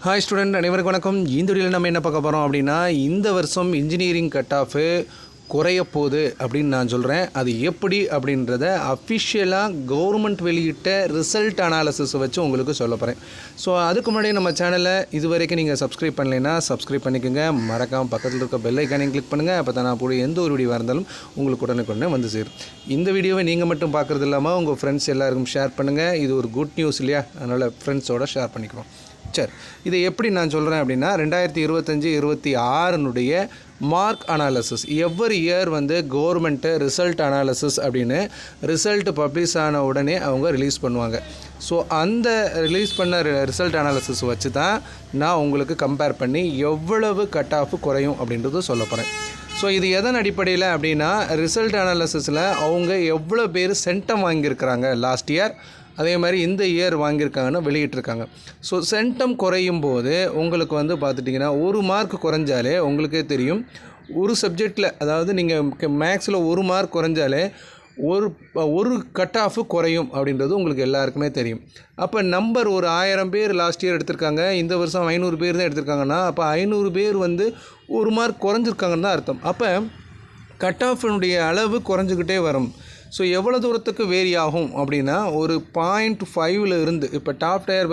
Hi student, அனைவருக்கும் வணக்கம். இந்த வீடியோவில் நம்ம என்ன பார்க்க போகிறோம் அப்படின்னா, இந்த வருஷம் இன்ஜினியரிங் கட் ஆஃபு குறைய போகுது அப்படின்னு நான் சொல்கிறேன். அது எப்படி அப்படின்றத அஃபிஷியலாக கவர்மெண்ட் வெளியிட்ட ரிசல்ட் அனாலிசிஸை வச்சு உங்களுக்கு சொல்ல போகிறேன். ஸோ அதுக்கு முன்னாடி நம்ம சேனலை இது வரைக்கும் நீங்கள் சப்ஸ்கிரைப் பண்ணலைன்னா சப்ஸ்கிரைப் பண்ணிக்கோங்க. மறக்காமல் பக்கத்தில் இருக்க பெல் ஐக்கானையும் கிளிக் பண்ணுங்கள். அப்போ தான் நான் போய் எந்த ஒரு வீடியோ இருந்தாலும் உங்களுக்கு உடனே வந்து சேரும். இந்த வீடியோவை நீங்கள் மட்டும் பார்க்குறது இல்லாமல் உங்கள் ஃப்ரெண்ட்ஸ் எல்லாருக்கும் ஷேர் பண்ணுங்கள். இது ஒரு குட் நியூஸ் இல்லையா? அதனால் ஃப்ரெண்ட்ஸோடு ஷேர் பண்ணிக்குவோம். சரி, இதை எப்படி நான் சொல்கிறேன் அப்படின்னா, 2025-26 mark analysis every year government result analysis அப்படின்னு ரிசல்ட் பப்ளிஷ் ஆன உடனே அவங்க ரிலீஸ் பண்ணுவாங்க. ஸோ அந்த ரிலீஸ் பண்ண ரிசல்ட் அனாலிசிஸ் வச்சு தான் நான் உங்களுக்கு கம்பேர் பண்ணி எவ்வளவு கட் ஆஃப் குறையும் அப்படின்றது சொல்ல போகிறேன். ஸோ இது எதன் அடிப்படையில் அப்படின்னா, ரிசல்ட் அனாலிசிஸில் அவங்க எவ்வளோ பேர் சென்டம் வாங்கியிருக்கிறாங்க லாஸ்ட் இயர், அதே மாதிரி இந்த இயர் வாங்கியிருக்காங்கன்னு வெளியிட்டிருக்காங்க. ஸோ சென்டம் குறையும் போது உங்களுக்கு பார்த்துட்டிங்கன்னா, ஒரு மார்க் குறைஞ்சாலே உங்களுக்கே தெரியும், ஒரு சப்ஜெக்டில், அதாவது நீங்கள் மேக்ஸில் ஒரு மார்க் குறைஞ்சாலே ஒரு கட் ஆஃப் குறையும் அப்படின்றது உங்களுக்கு எல்லாருக்குமே தெரியும். அப்போ நம்பர் ஒரு 1000 பேர் லாஸ்ட் இயர் எடுத்திருக்காங்க, இந்த வருஷம் 500 பேர் தான் எடுத்திருக்காங்கன்னா, அப்போ 500 பேர் ஒரு மார்க் குறைஞ்சிருக்காங்கன்னு தான் அர்த்தம். அப்போ கட் ஆஃபினுடைய அளவு குறைஞ்சிக்கிட்டே வரும். ஸோ எவ்வளோ தூரத்துக்கு வேரி ஆகும் அப்படின்னா, ஒரு 0.5 இருந்து, இப்போ டாப் டயர்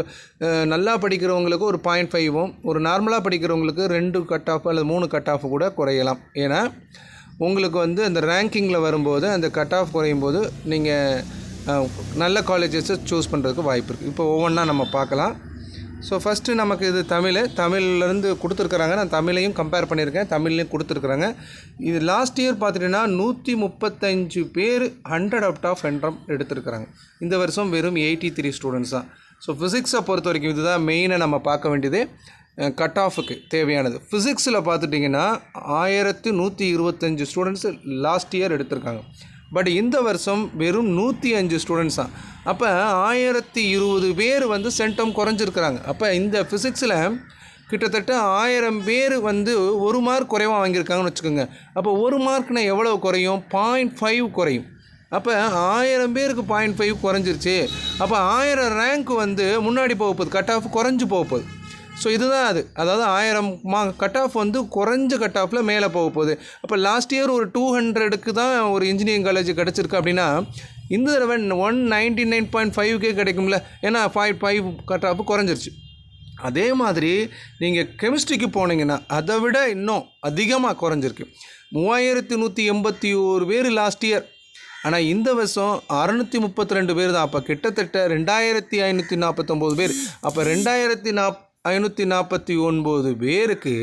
நல்லா படிக்கிறவங்களுக்கு ஒரு 0.5, ஒரு நார்மலாக படிக்கிறவங்களுக்கு 2 கட் ஆஃப் அல்லது 3 கட் ஆஃப் கூட குறையலாம். ஏன்னா உங்களுக்கு அந்த ரேங்கிங்கில் வரும்போது அந்த கட் ஆஃப் குறையும் போது நீங்கள் நல்ல காலேஜஸை சூஸ் பண்ணுறதுக்கு வாய்ப்பு இருக்குது. இப்போ ஒவ்வொன்றா நம்ம பார்க்கலாம். ஸோ ஃபஸ்ட்டு நமக்கு இது தமிழ்லேருந்து கொடுத்துருக்குறாங்க. நான் தமிழையும் கம்பேர் பண்ணியிருக்கேன், தமிழ்லையும் கொடுத்துருக்குறாங்க. இது லாஸ்ட் இயர் பார்த்துட்டிங்கன்னா 135 பேர் 100 அவுட் ஆஃப் 100 எடுத்துருக்குறாங்க. இந்த வருஷம் வெறும் 83 ஸ்டூடெண்ட்ஸ் தான். ஸோ ஃபிசிக்ஸை பொறுத்த வரைக்கும் இதுதான் மெயினாக நம்ம பார்க்க வேண்டியது. கட் ஆஃபுக்கு தேவையானது ஃபிசிக்ஸில் பார்த்துட்டிங்கன்னா 1125 ஸ்டூடெண்ட்ஸு லாஸ்ட் இயர் எடுத்திருக்காங்க. பட் இந்த வருஷம் வெறும் 105 ஸ்டூடெண்ட்ஸ் தான். அப்போ 1020 பேர் சென்டம் குறைஞ்சிருக்கிறாங்க. அப்போ இந்த ஃபிசிக்ஸில் கிட்டத்தட்ட 1000 பேர் ஒரு மார்க் குறைவாக வாங்கியிருக்காங்கன்னு வச்சுக்கோங்க. அப்போ ஒரு மார்க்னால் எவ்வளோ குறையும்? 0.5 குறையும். அப்போ 1000 பேருக்கு 0.5 குறைஞ்சிருச்சு. அப்போ 1000 ரேங்க் முன்னாடி போக போகுது, கட் ஆஃப் குறைஞ்சி போக போகுது. ஸோ இதுதான் அதாவது 1000 கட் ஆஃப் குறைஞ்ச கட் ஆஃபில் மேலே போக போகுது. அப்போ லாஸ்ட் இயர் ஒரு 200க்கு தான் ஒரு இன்ஜினியரிங் காலேஜ் கிடச்சிருக்கு அப்படின்னா, இந்த தடவை 199.5 கிடைக்கும்ல. ஏன்னா 0.5 கட் ஆஃப் குறைஞ்சிருச்சு. அதே மாதிரி நீங்கள் கெமிஸ்ட்ரிக்கு போனீங்கன்னா அதை விட இன்னும் அதிகமாக குறைஞ்சிருக்கு. 3181 பேர் லாஸ்ட் இயர். ஆனால் இந்த வருஷம் 632 பேர் தான். அப்போ கிட்டத்தட்ட 2549 பேர். அப்போ 2549 பேருக்கு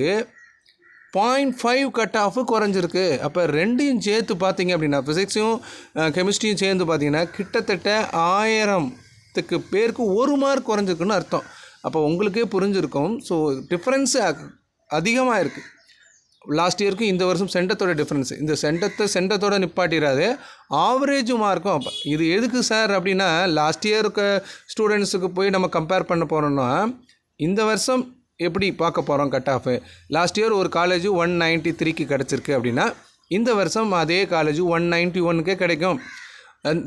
0.5 கட் ஆஃப் குறைஞ்சிருக்கு. அப்போ ரெண்டையும் சேர்த்து பார்த்தீங்க அப்படின்னா, ஃபிசிக்ஸையும் கெமிஸ்ட்ரியும் சேர்ந்து பார்த்தீங்கன்னா கிட்டத்தட்ட 1000 பேருக்கு ஒரு மார்க் குறைஞ்சிருக்குன்னு அர்த்தம். அப்போ உங்களுக்கே புரிஞ்சிருக்கும். ஸோ டிஃப்ரென்ஸு அதிகமாக இருக்குது லாஸ்ட் இயருக்கும் இந்த வருஷம். சென்டத்தோட டிஃப்ரென்ஸு, இந்த சென்டத்தோட நிப்பாட்டிடாது, ஆவரேஜ் மார்க்கும். அப்போ இது எதுக்கு சார் அப்படின்னா, லாஸ்ட் இயருக்கு ஸ்டூடெண்ட்ஸுக்கு போய் நம்ம கம்பேர் பண்ண போகிறோன்னா, இந்த வருஷம் எப்படி பார்க்க போகிறோம் கட் ஆஃபு. லாஸ்ட் இயர் ஒரு காலேஜ் 193க்கு கிடச்சிருக்கு அப்படின்னா, இந்த வருஷம் அதே காலேஜ் 191க்கே கிடைக்கும்.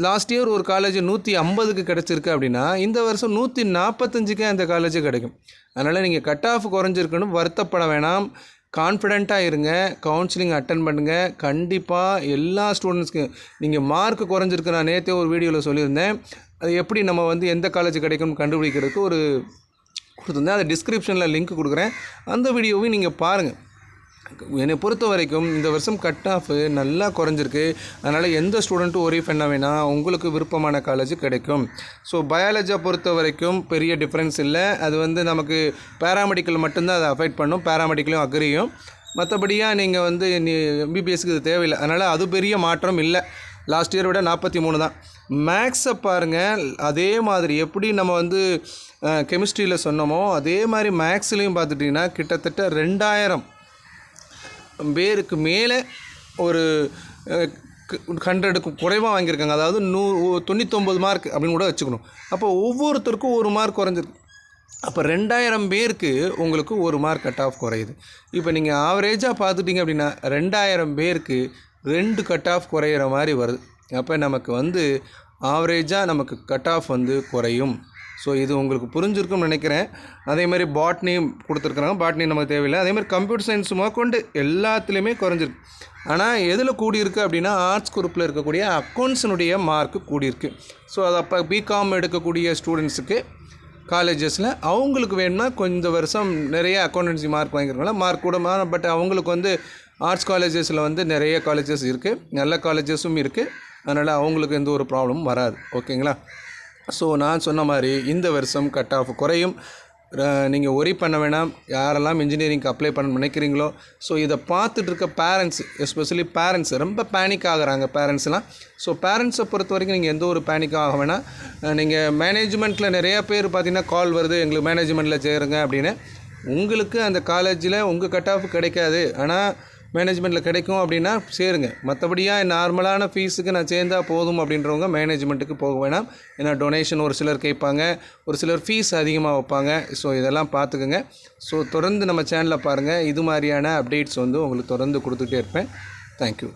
லாஸ்ட் இயர் ஒரு காலேஜ் 150க்கு கிடச்சிருக்கு அப்படின்னா, இந்த வருஷம் 145க்கே அந்த காலேஜ் கிடைக்கும். அதனால் நீங்கள் கட் ஆஃப் குறைஞ்சிருக்குன்னு வருத்தப்பட வேணாம், கான்ஃபிடெண்ட்டாக இருங்க. கவுன்சிலிங் அட்டன் பண்ணுங்கள். கண்டிப்பாக எல்லா ஸ்டூடெண்ட்ஸ்க்கு நீங்கள் மார்க் குறைஞ்சிருக்கு. நான் நேற்றே ஒரு வீடியோவில் சொல்லியிருந்தேன், அது எப்படி நம்ம எந்த காலேஜ் கிடைக்கும்னு கண்டுபிடிக்கிறதுக்கு ஒரு கொடுத்துருந்தேன். அதை டிஸ்கிரிப்ஷனில் லிங்க் கொடுக்குறேன், அந்த வீடியோவையும் நீங்கள் பாருங்கள். என்னை பொறுத்த வரைக்கும் இந்த வருஷம் கட் ஆஃப் நல்லா குறைஞ்சிருக்கு. அதனால் எந்த ஸ்டூடெண்ட்டும் ஒரே பண்ண வேணாம், உங்களுக்கு விருப்பமான காலேஜ் கிடைக்கும். ஸோ பயாலஜியை பொறுத்த வரைக்கும் பெரிய டிஃப்ரென்ஸ் இல்லை. அது நமக்கு பேராமெடிக்கல் மட்டும்தான் அதை அஃபெக்ட் பண்ணும், பேராமெடிக்கலும் அக்ரியும். மற்றபடியாக நீங்கள் எம்பிபிஎஸ்க்கு இது தேவையில்லை. அதனால் அது பெரிய மாற்றம் இல்லை. லாஸ்ட் இயரை விட 43 தான். மேக்ஸை பாருங்கள், அதே மாதிரி எப்படி நம்ம கெமிஸ்ட்ரியில் சொன்னோமோ அதே மாதிரி மேக்ஸ்லேயும் பார்த்துட்டிங்கன்னா கிட்டத்தட்ட 2000 பேருக்கு மேலே ஒரு 100க்கு குறைவாக வாங்கியிருக்காங்க. அதாவது 99 மார்க் அப்படின்னு கூட வச்சுக்கணும். அப்போ ஒவ்வொருத்தருக்கும் ஒரு மார்க் குறைஞ்சிருக்கு. அப்போ 2000 பேருக்கு உங்களுக்கு ஒரு மார்க் கட் ஆஃப் குறையுது. இப்போ நீங்கள் ஆவரேஜாக பார்த்துட்டிங்க அப்படின்னா 2000 பேருக்கு 2 கட் ஆஃப் குறையிற மாதிரி வருது. அப்போ நமக்கு ஆவரேஜாக நமக்கு கட் ஆஃப் குறையும். ஸோ இது உங்களுக்கு புரிஞ்சிருக்கும்னு நினைக்கிறேன். அதே மாதிரி பாட்னி கொடுத்துருக்குறாங்க, பாட்னி நமக்கு தேவையில்லை. அதே மாதிரி கம்ப்யூட்டர் சயின்ஸ் முதற்கொண்டு எல்லாத்துலேயுமே குறைஞ்சிருக்கு. ஆனால் எதில் கூடியிருக்கு அப்படின்னா ஆர்ட்ஸ் குரூப்பில் இருக்கக்கூடிய அக்கௌண்ட்ஸினுடைய மார்க்கு கூடியிருக்கு. ஸோ அது அப்போ பிகாம் எடுக்கக்கூடிய ஸ்டூடெண்ட்ஸுக்கு காலேஜஸில் அவங்களுக்கு வேணும்னா கொஞ்சம் வருஷம் நிறைய அக்கௌண்டன்சி மார்க் வாங்கிக்கிறவங்கள மார்க் கூட, பட் அவங்களுக்கு வந்து ஆர்ட்ஸ் காலேஜஸில் வந்து நிறைய காலேஜஸ் இருக்குது, நல்ல காலேஜஸும் இருக்குது. அதனால் அவங்களுக்கு எந்த ஒரு ப்ராப்ளமும் வராது. ஓகேங்களா? ஸோ நான் சொன்ன மாதிரி இந்த வருஷம் கட் ஆஃப் குறையும். நீங்கள் ஒரி பண்ண வேணாம். யாரெல்லாம் இன்ஜினியரிங்க்கு அப்ளை பண்ண நினைக்கிறீங்களோ, ஸோ இதை பார்த்துட்டு இருக்க பேரண்ட்ஸ், எஸ்பெஷலி பேரண்ட்ஸ் ரொம்ப பேனிக் ஆகுறாங்க பேரண்ட்ஸ்லாம். ஸோ பேரண்ட்ஸை பொறுத்த வரைக்கும் நீங்கள் எந்த ஒரு பேனிக்காக ஆக வேணாம். நீங்கள் மேனேஜ்மெண்ட்டில் நிறையா பேர் பார்த்தீங்கன்னா கால் வருது, எங்களுக்கு மேனேஜ்மெண்ட்டில் சேருங்க அப்படின்னு. உங்களுக்கு அந்த காலேஜில் உங்கள் கட் ஆஃப் கிடைக்காது, ஆனால் மேனேஜ்மெண்ட்டில் கிடைக்கும் அப்படின்னா சேருங்க. மற்றபடியாக நார்மலான ஃபீஸுக்கு நான் சேர்ந்தால் போதும் அப்படின்றவங்க மேனேஜ்மெண்ட்டுக்கு போக வேணாம். ஏன்னா டொனேஷன் ஒரு சிலர் கேட்பாங்க, ஒரு சிலர் ஃபீஸ் அதிகமாக வைப்பாங்க. ஸோ இதெல்லாம் பார்த்துக்குங்க. ஸோ தொடர்ந்து நம்ம சேனலில் பாருங்கள், இது மாதிரியான அப்டேட்ஸ் வந்து உங்களுக்கு தொடர்ந்து கொடுத்துட்டே இருப்பேன். தேங்க்யூ.